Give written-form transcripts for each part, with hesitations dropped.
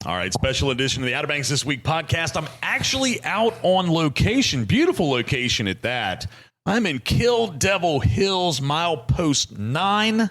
All right, special edition of the Outer Banks This Week podcast. I'm actually out on location, beautiful location at that. I'm in Kill Devil Hills, milepost 9,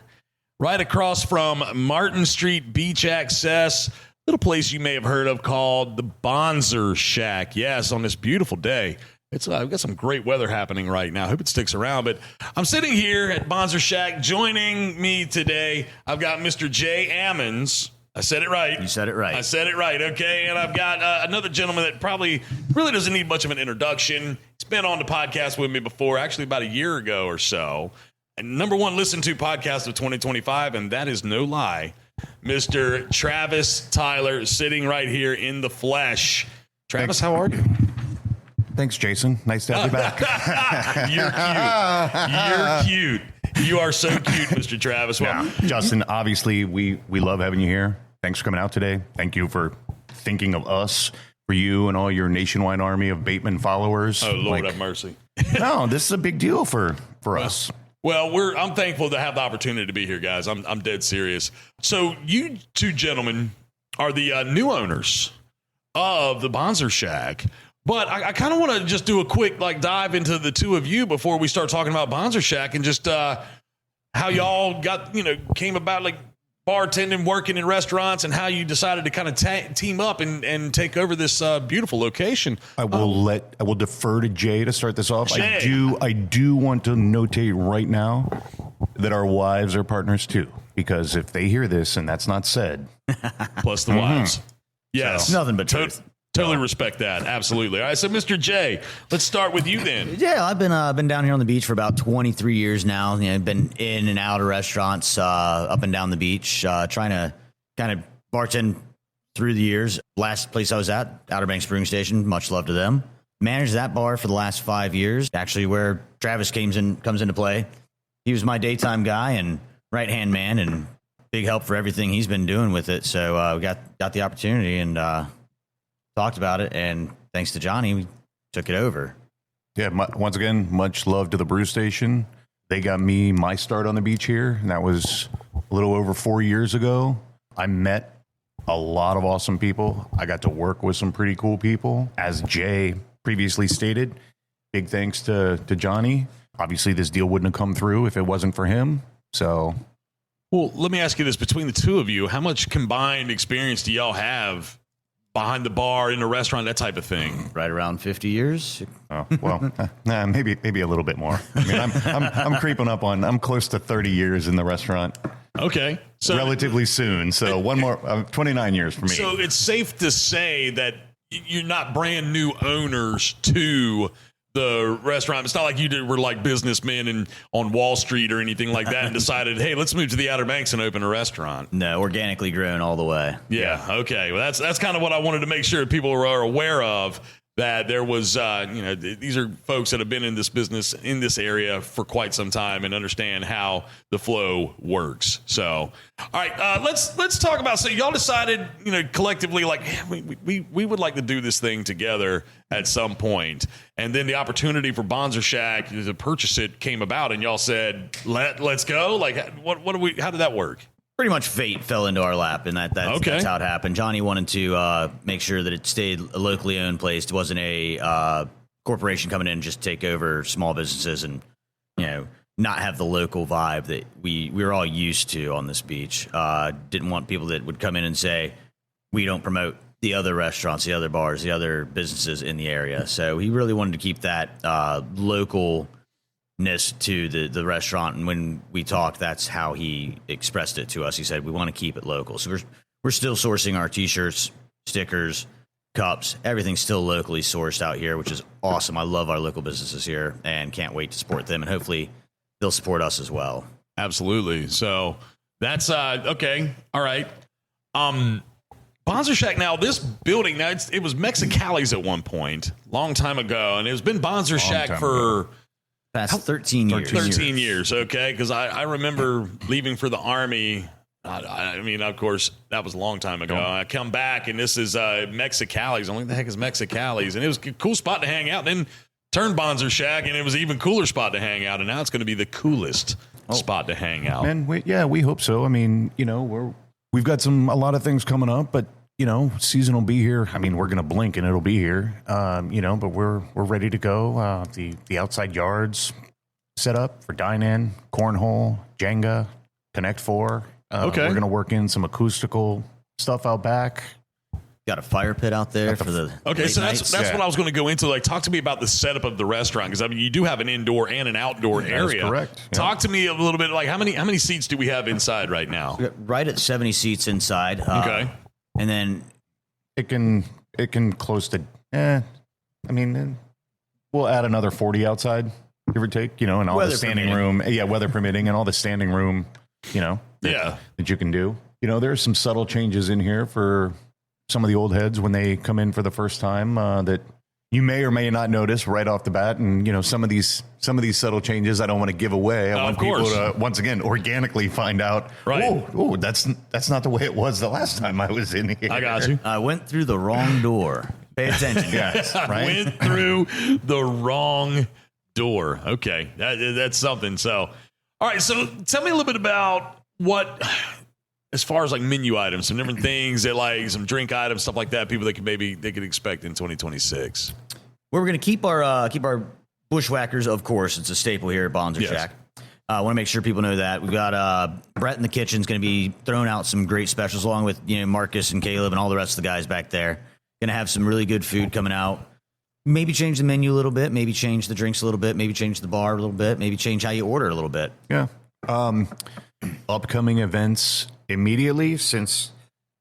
right across from Martin Street Beach Access, little place you may have heard of called the Bonzer Shack. Yes, on this beautiful day. We've got some great weather happening right now. I hope it sticks around. But I'm sitting here at Bonzer Shack. Joining me today, I've got Mr. Jay Ammons. I said it right. You said it right. I said it right. Okay. And I've got another gentleman that probably really doesn't need much of an introduction. He's been on the podcast with me before, actually about a year ago or so. And number one listened to podcast of 2025, and that is no lie. Mr. Travis Tyler sitting right here in the flesh. Travis, how are you? Thanks, Jason. Nice to have you back. You're cute. You are so cute, Mr. Travis. Well, yeah. Justin, obviously, we love having you here. Thanks for coming out today. Thank you for thinking of us, for you and all your nationwide army of Bateman followers. Oh, Lord have mercy. No, this is a big deal for us. Well, I'm thankful to have the opportunity to be here, guys. I'm dead serious. So you two gentlemen are the new owners of the Bonzer Shack. But I kind of want to just do a quick dive into the two of you before we start talking about Bonzer Shack and just how y'all came about bartending, working in restaurants, and how you decided to kind of team up and take over this beautiful location. I will defer to Jay to start this off. Jay. I do want to notate right now that our wives are partners too, because if they hear this and that's not said, plus the wives, yes, nothing but truth. Totally respect that. Absolutely. All right. So, Mr. J, let's start with you then. Yeah, I've been down here on the beach for about 23 years now. I've been in and out of restaurants up and down the beach, trying to kind of bartend through the years. Last place I was at, Outer Banks Brewing Station, much love to them. Managed that bar for the last 5 years, actually where Travis comes into play. He was my daytime guy and right-hand man and big help for everything he's been doing with it. So we got the opportunity and talked about it, and thanks to Johnny, we took it over. Yeah, once again, much love to the brew station. They got me my start on the beach here, and that was a little over 4 years ago. I met a lot of awesome people. I got to work with some pretty cool people. As Jay previously stated, big thanks to Johnny. Obviously, this deal wouldn't have come through if it wasn't for him. So, well, let me ask you this. Between the two of you, how much combined experience do y'all have behind the bar, in a restaurant, that type of thing? Right around 50 years. Oh, well, maybe a little bit more. I mean, I'm creeping up on. I'm close to 30 years in the restaurant. Okay, so relatively soon. So one more, 29 years for me. So it's safe to say that you're not brand new owners to the restaurant. It's not like you were like businessmen on Wall Street or anything like that and decided, hey, let's move to the Outer Banks and open a restaurant. No, organically grown all the way. Yeah. Okay. Well, that's kind of what I wanted to make sure people are aware of, that there was, these are folks that have been in this business in this area for quite some time and understand how the flow works. So, all right, let's talk about. So y'all decided, collectively, we would like to do this thing together at some point, and then the opportunity for Bonzer Shack to purchase it came about, and y'all said, let's go. How did that work? Pretty much fate fell into our lap, and that's how it happened. Johnny wanted to make sure that it stayed a locally owned place. It wasn't a corporation coming in and just take over small businesses and, not have the local vibe that we were all used to on this beach. Didn't want people that would come in and say, we don't promote the other restaurants, the other bars, the other businesses in the area. So he really wanted to keep that local to the restaurant, and when we talked, that's how he expressed it to us. He said, we want to keep it local. So we're still sourcing our t-shirts, stickers, cups, everything's still locally sourced out here, which is awesome. I love our local businesses here and can't wait to support them, and hopefully they'll support us as well. Absolutely. So that's okay. All right. Bonzer Shack. Now this building, it was Mexicali's at one point, long time ago, and it's been Bonzer Shack for past 13 years. 13 years, okay? Because I remember leaving for the Army. I mean, of course, that was a long time ago. I come back, and this is Mexicali's. What the heck is Mexicali's? And it was a cool spot to hang out. Then turned Bonzer Shack, and it was an even cooler spot to hang out. And now it's going to be the coolest spot to hang out. And we hope so. I mean, we've got a lot of things coming up, but season will be here. I mean, we're going to blink and it'll be here. But we're ready to go. The outside yards set up for dine-in, cornhole, Jenga, Connect Four. Okay. We're going to work in some acoustical stuff out back. Got a fire pit out there for the so that's nights. what I was going to go into. Like, talk to me about the setup of the restaurant, because I mean, you do have an indoor and an outdoor area. Correct. Yeah. Talk to me a little bit. Like, how many seats do we have inside right now? We got right at 70 seats inside. Okay, and then It can close to. We'll add another 40 outside, give or take. And all Weather the standing permitting. room. Yeah, weather permitting, and all the standing room. That you can do. There's some subtle changes in here for some of the old heads when they come in for the first time that you may or may not notice right off the bat. And some of these subtle changes I don't want to give away. I want people to once again organically find out. Right. Oh, that's not the way it was the last time I was in here. I got you. I went through the wrong door. Pay attention, guys. Right? Went through the wrong door. Okay, that's something. So, all right. So, tell me a little bit about what, as far as like menu items, some different things that like some drink items, stuff like that. People that they could expect in 2026. We're going to keep our bushwhackers, of course. It's a staple here at Bonzer Shack. I want to make sure people know that. We've got Brett in the kitchen is going to be throwing out some great specials, along with Marcus and Caleb and all the rest of the guys back there. Going to have some really good food coming out. Maybe change the menu a little bit. Maybe change the drinks a little bit. Maybe change the bar a little bit. Maybe change how you order a little bit. Yeah. Upcoming events immediately, since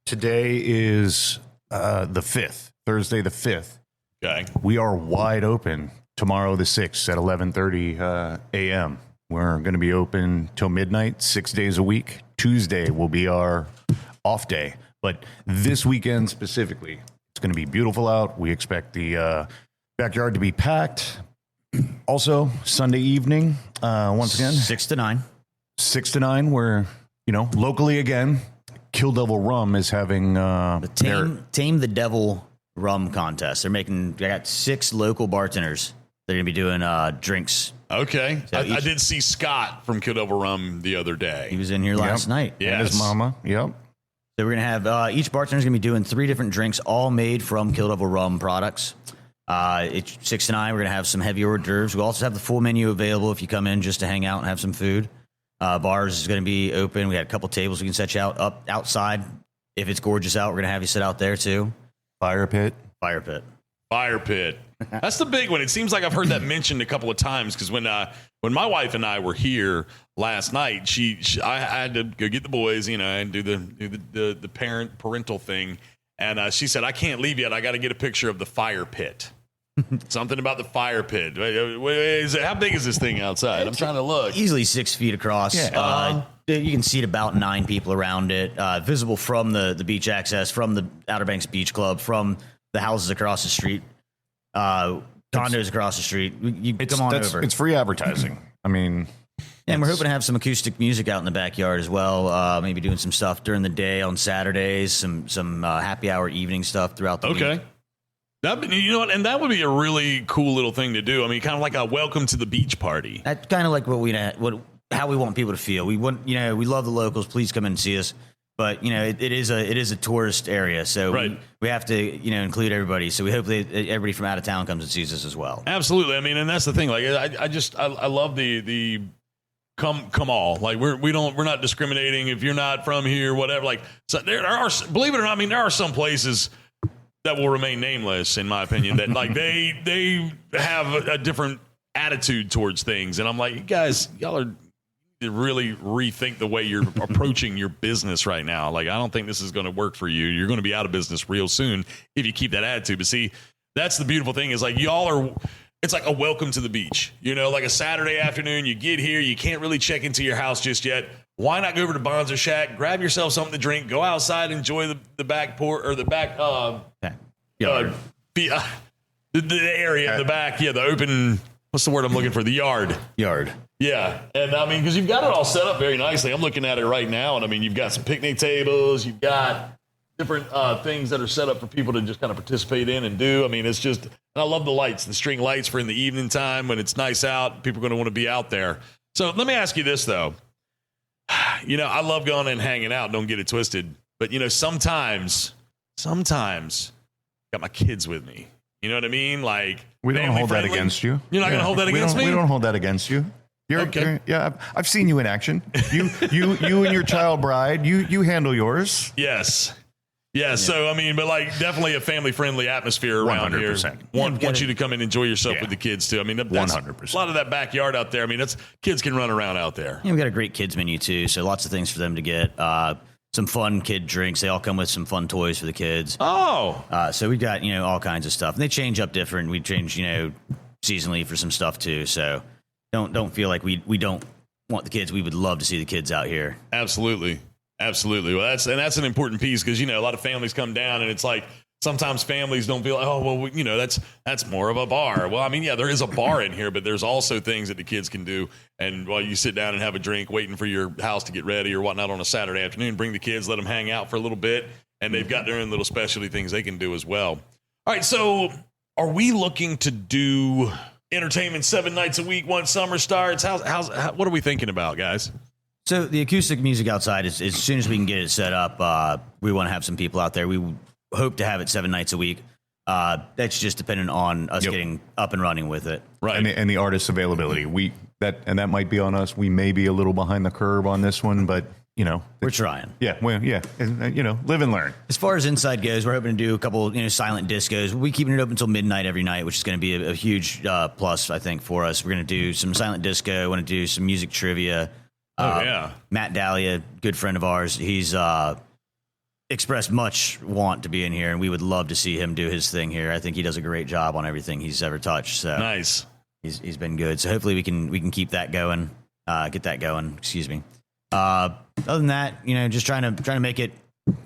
today is the 5th, Thursday the 5th. Okay. We are wide open tomorrow the 6th at 11:30 a.m. We're going to be open till midnight, 6 days a week. Tuesday will be our off day. But this weekend specifically, it's going to be beautiful out. We expect the backyard to be packed. Also, Sunday evening, once again, 6 to 9. 6 to 9, we're, locally again, Kill Devil Rum is having The Tame the Devil Rum contest. They got 6 local bartenders. They're going to be doing drinks. Okay. So I did see Scott from Kill Devil Rum the other He day. was in here last night. Yeah. and his mama. Yep. So we're going to have each bartender's going to be doing 3 different drinks, all made from Kill Devil Rum products. It's 6 to 9. We're going to have some heavy hors d'oeuvres. We'll also have the full menu available if you come in just to hang out and have some food. Bars is going to be open. We got a couple tables we can set you up outside. If it's gorgeous out, we're going to have you sit out there too. Fire pit. Fire pit. Fire pit. That's the big one. It seems like I've heard that mentioned a couple of times, because when my wife and I were here last night, I had to go get the boys, and do the parental thing, and she said, I can't leave yet. I got to get a picture of the fire pit. Something about the fire pit. How big is this thing outside? I'm trying to look. Easily 6 feet across. Yeah. You can seat about 9 people around it. Visible from the beach access, from the Outer Banks Beach Club, from the houses across the street, condos across the street. You come on over. It's free advertising. I mean, and we're hoping to have some acoustic music out in the backyard as well. Maybe doing some stuff during the day on Saturdays, some happy hour evening stuff throughout the week. Okay. And that would be a really cool little thing to do. I mean, kind of like a welcome to the beach party. That's kind of like how we want people to feel. We want, we love the locals. Please come in and see us. But it is a tourist area, so right. we have to include everybody. So we hope that everybody from out of town comes and sees us as well. Absolutely. I mean, and that's the thing. Like, I love the come all. Like, we're not discriminating if you're not from here, whatever. Like, so there are, believe it or not, I mean, there are some places that will remain nameless, in my opinion, that like they have a different attitude towards things, and I'm like, you guys, y'all are to really rethink the way you're approaching your business right now. Like, I don't think this is going to work for you. You're going to be out of business real soon if you keep that attitude. But see, that's the beautiful thing, is like, it's like a welcome to the beach, like a Saturday afternoon, you get here, you can't really check into your house just yet. Why not go over to Bonzer Shack, grab yourself something to drink, go outside, enjoy the back port or the back, Yard. the area in the back. Yeah. The open, what's the word I'm looking for? The yard. Yard. Yeah. And I mean, because you've got it all set up very nicely. I'm looking at it right now. And I mean, you've got some picnic tables. You've got different things that are set up for people to just kind of participate in and do. I mean, it's just, and I love the lights, the string lights for in the evening time when it's nice out. People are going to want to be out there. So let me ask you this, though. I love going and hanging out. Don't get it twisted. But, sometimes sometimes got my kids with me. You know what I mean? Like, we don't hold that against you. You're not going to hold that against me? We don't hold that against you. Okay. I've seen you in action. You and your child bride, you handle yours. Yes. Yeah, so, I mean, but like definitely a family-friendly atmosphere around 100%. here. Want you to come and enjoy yourself with the kids, too. I mean, that's 100%. a lot of that backyard out there. I mean, kids can run around out there. Yeah, we got a great kids menu, too, so lots of things for them to get. Some fun kid drinks. They all come with some fun toys for the kids. Oh. So we've got, all kinds of stuff. And they change up different. We change, seasonally for some stuff, too. So don't feel like we don't want the kids. We would love to see the kids out here. Absolutely. Absolutely. Well, that's an important piece because, a lot of families come down and it's like sometimes families don't feel like, oh, well, that's more of a bar. Well, I mean, yeah, there is a bar in here, but there's also things that the kids can do. And while you sit down and have a drink waiting for your house to get ready or whatnot on a Saturday afternoon, bring the kids, let them hang out for a little bit. And they've got their own little specialty things they can do as well. All right. So are we looking to do entertainment 7 nights a week once summer starts? What are we thinking about, guys? So the acoustic music outside is as soon as we can get it set up. We want to have some people out there. We hope to have it 7 nights a week. That's just dependent on us getting up and running with it, right? And the artist availability. That might be on us. We may be a little behind the curve on this one, but we're trying. Yeah, and, live and learn. As far as inside goes, we're hoping to do a couple silent discos. We'll be keeping it open until midnight every night, which is going to be a huge plus, I think, for us. We're going to do some silent disco. Want to do some music trivia. Matt Dahlia, good friend of ours, he's expressed much want to be in here, and we would love to see him do his thing here. I think he does a great job on everything he's ever touched. So nice. He's been good. So hopefully we can keep that going, get that going. Excuse me. Other than that, just trying to make it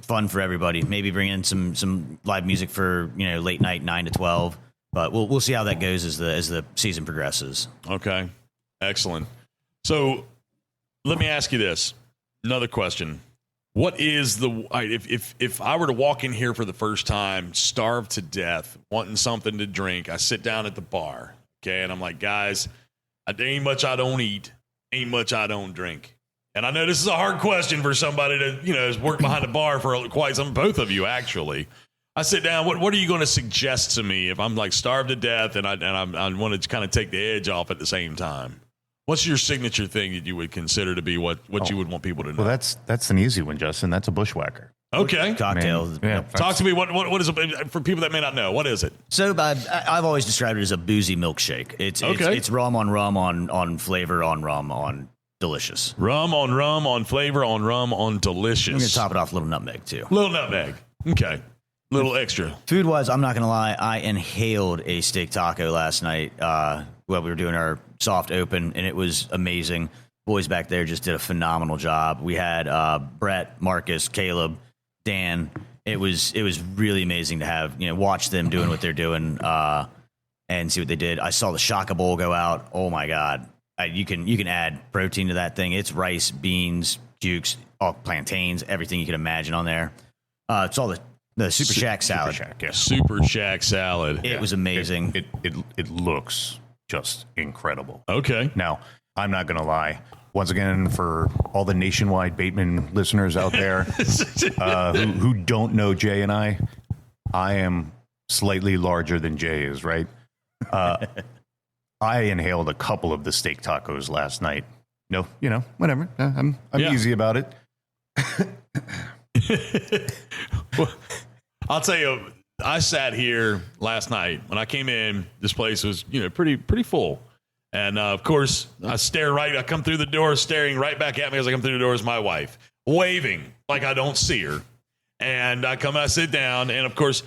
fun for everybody. Maybe bring in some live music for late night 9 to 12. But we'll see how that goes as the season progresses. Okay, excellent. So. Let me ask you this. Another question. What is if I were to walk in here for the first time, starved to death, wanting something to drink, I sit down at the bar, okay, and I'm like, guys, there ain't much I don't eat, ain't much I don't drink. And I know this is a hard question for somebody that, has worked behind a bar for quite some, both of you actually. I sit down, what are you going to suggest to me if I'm like starved to death and I want to kind of take the edge off at the same time? What's your signature thing that you would consider to be what you would want people to know? Well, that's an easy one, Justin. That's a bushwhacker. Okay. Cocktail. Yeah. Talk to me. What is it for people that may not know? What is it? So I've always described it as a boozy milkshake. It's rum on flavor on rum on delicious. Rum on flavor on rum on delicious. I'm going to top it off a little nutmeg too. Little nutmeg. Okay. Little extra. Food wise, I'm not going to lie. I inhaled a steak taco last night while we were doing our soft open, and it was amazing. Boys back there just did a phenomenal job. We had Brett, Marcus, Caleb, Dan. It was really amazing to have watch them doing what they're doing and see what they did. I saw the Shaka Bowl go out. Oh my God! You can add protein to that thing. It's rice, beans, jukes, all plantains, everything you can imagine on there. It's all the Super Shack salad. Super Shack salad. It was amazing. It looks just incredible. Okay. Now, I'm not going to lie. Once again, for all the nationwide Bateman listeners out there who don't know Jay and I am slightly larger than Jay is, right? I inhaled a couple of the steak tacos last night. No, whatever. I'm easy about it. Well, I'll tell you, I sat here last night when I came in. This place was, pretty full. And of course, I come through the door staring right back at me as I come through the door is my wife, waving like I don't see her. And I sit down, and of course,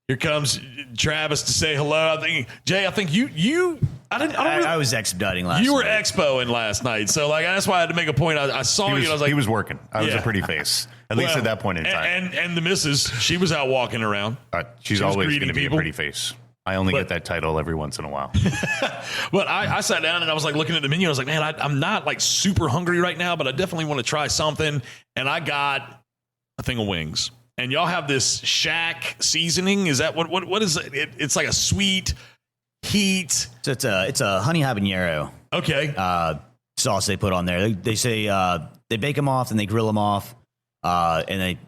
here comes Travis to say hello. I think you I was expediting last night. You were expoing last night. So that's why I had to make a point. I saw you and I was like, he was working. I was a pretty face. At least at that point in time. And the missus, she was out walking around. She's always going to be a pretty face. I only get that title every once in a while. But I sat down and I was like looking at the menu. I was like, man, I'm not like super hungry right now, but I definitely want to try something. And I got a thing of wings. And y'all have this Shack seasoning. Is that what is it? It's like a sweet heat. So it's a honey habanero. Okay. Sauce they put on there. They say they bake them off and they grill them off. And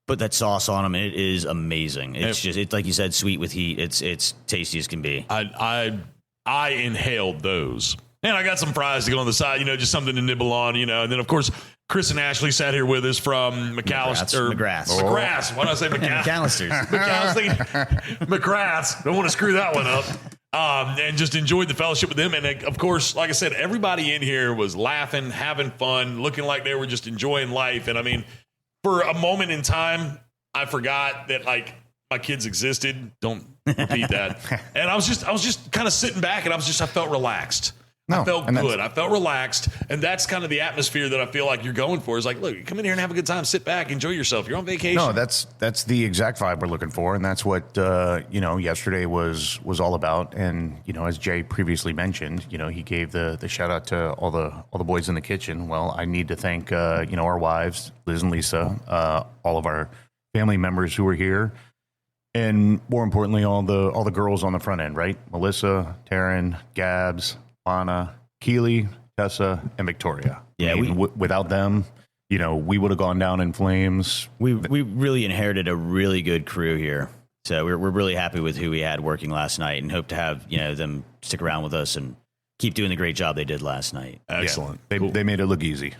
put that sauce on them, and it is amazing. It's like you said, sweet with heat. It's tasty as can be. I inhaled those. And I got some fries to go on the side, just something to nibble on, And then, of course, Chris and Ashley sat here with us from McAllister. McGrath. Why did I say McAllister? McGrath. Don't want to screw that one up. And just enjoyed the fellowship with them. And, of course, like I said, everybody in here was laughing, having fun, looking like they were just enjoying life. And, I mean, for a moment in time, I forgot that, my kids existed. Don't repeat that. And I was just kind of sitting back, and I felt relaxed. I felt good. I felt relaxed. And that's kind of the atmosphere that I feel like you're going for. Is like, look, come in here and have a good time. Sit back, enjoy yourself. You're on vacation. No, that's the exact vibe we're looking for. And that's what, yesterday was all about. And, as Jay previously mentioned, he gave the shout out to all the boys in the kitchen. Well, I need to thank, our wives, Liz and Lisa, all of our family members who were here. And more importantly, all the girls on the front end, right? Melissa, Taryn, Gabs, Lana, Keely, Tessa, and Victoria. Yeah, without them, we would have gone down in flames. We really inherited a really good crew here. So we're really happy with who we had working last night, and hope to have them stick around with us and keep doing the great job they did last night. Excellent. Yeah, they made it look easy.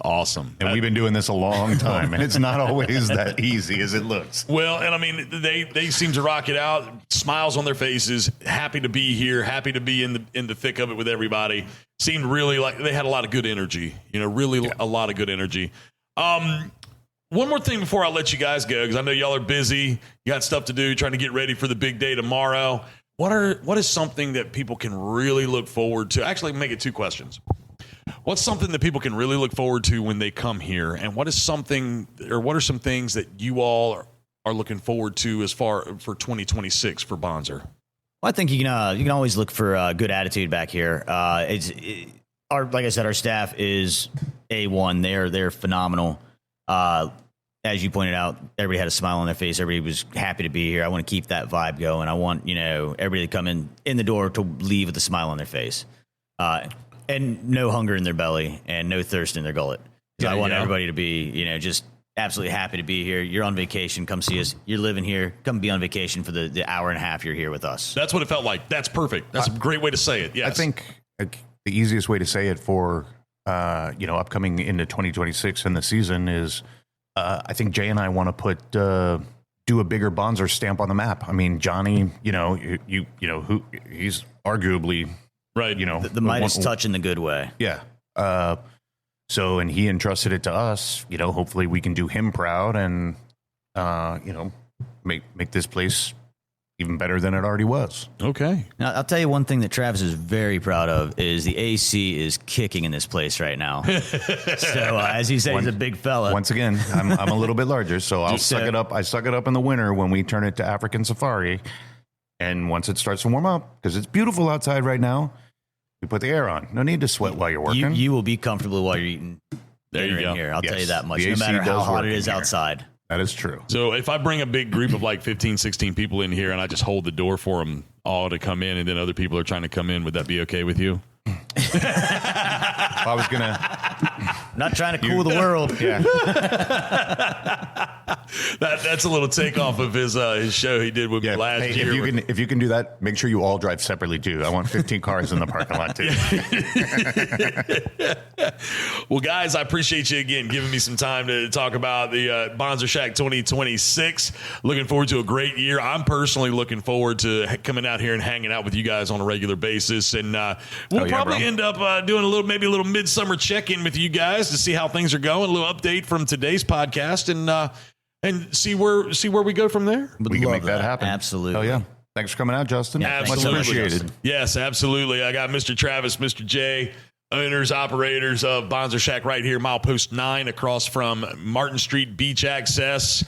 Awesome. And we've been doing this a long time, and it's not always that easy as it looks. Well, and I mean, they seem to rock it out, smiles on their faces, happy to be here, happy to be in the thick of it with everybody. Seemed really like they had a lot of good energy, a lot of good energy. One more thing before I let you guys go, because I know y'all are busy, you got stuff to do, trying to get ready for the big day tomorrow. What is something that people can really look forward to? Actually, make it 2 questions. What's something that people can really look forward to when they come here? And what are some things that you all are looking forward to for 2026 for Bonzer? Well, I think you can always look for a good attitude back here. Like I said, our staff is A1. They're phenomenal. As you pointed out, everybody had a smile on their face. Everybody was happy to be here. I want to keep that vibe going. I want everybody to come in the door to leave with a smile on their face. And no hunger in their belly and no thirst in their gullet. So I want everybody to be, just absolutely happy to be here. You're on vacation. Come see us. You're living here. Come be on vacation for the hour and a half you're here with us. That's what it felt like. That's perfect. That's a great way to say it. Yes. I think the easiest way to say it for, upcoming into 2026 in the season is, I think Jay and I want to put, do a bigger Bonzer stamp on the map. I mean, Johnny, who he's arguably, right. The Midas touch in the good way. Yeah. And he entrusted it to us, hopefully we can do him proud and, make this place even better than it already was. Okay. Now, I'll tell you one thing that Travis is very proud of is the AC is kicking in this place right now. So as you say, he's a big fella. Once again, I'm a little bit larger, so I'll suck it up. I suck it up in the winter when we turn it to African safari. And once it starts to warm up, because it's beautiful outside right now, we put the air on. No need to sweat while you're working. You will be comfortable while you're eating dinner in here. I'll tell you that much. No matter how hot it is outside. That is true. So if I bring a big group of 15, 16 people in here and I just hold the door for them all to come in and then other people are trying to come in, would that be okay with you? I was going to... Not trying to cool the world. Yeah. That's a little takeoff of his show he did with me last year. If you can do that, make sure you all drive separately too. I want 15 cars in the parking lot too. Well, guys, I appreciate you again giving me some time to talk about the Bonzer Shack 2026. Looking forward to a great year. I'm personally looking forward to coming out here and hanging out with you guys on a regular basis, and we'll probably end up doing maybe a little midsummer check-in with you guys to see how things are going. A little update from today's podcast, and see where we go from there. We can make that happen. Absolutely. Oh yeah. Thanks for coming out, Justin. Yeah, much appreciated. Yes, absolutely. I got Mr. Travis, Mr. Jay, owners, operators of Bonzer Shack right here, milepost 9 across from Martin Street Beach Access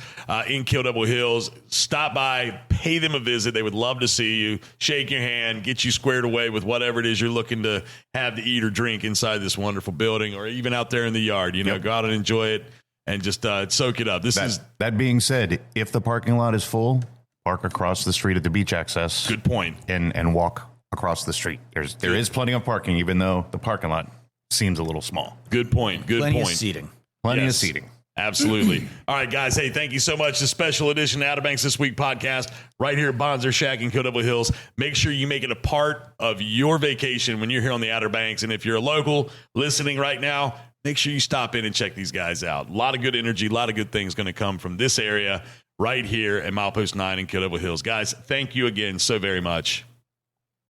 in Kill Devil Hills. Stop by, pay them a visit. They would love to see you, shake your hand, get you squared away with whatever it is you're looking to have to eat or drink inside this wonderful building, or even out there in the yard. Go out and enjoy it and just soak it up. That being said, if the parking lot is full, park across the street at the beach access. Good point. And walk across the street. There is plenty of parking, even though the parking lot seems a little small. Good point. Plenty of seating. Plenty of seating. Absolutely. All right, guys. Hey, thank you so much. The special edition Outer Banks This Week podcast right here at Bonzer Shack in Kill Devil Hills. Make sure you make it a part of your vacation when you're here on the Outer Banks. And if you're a local listening right now, make sure you stop in and check these guys out. A lot of good energy, a lot of good things going to come from this area right here at Milepost 9 in Kill Devil Hills. Guys, thank you again so very much.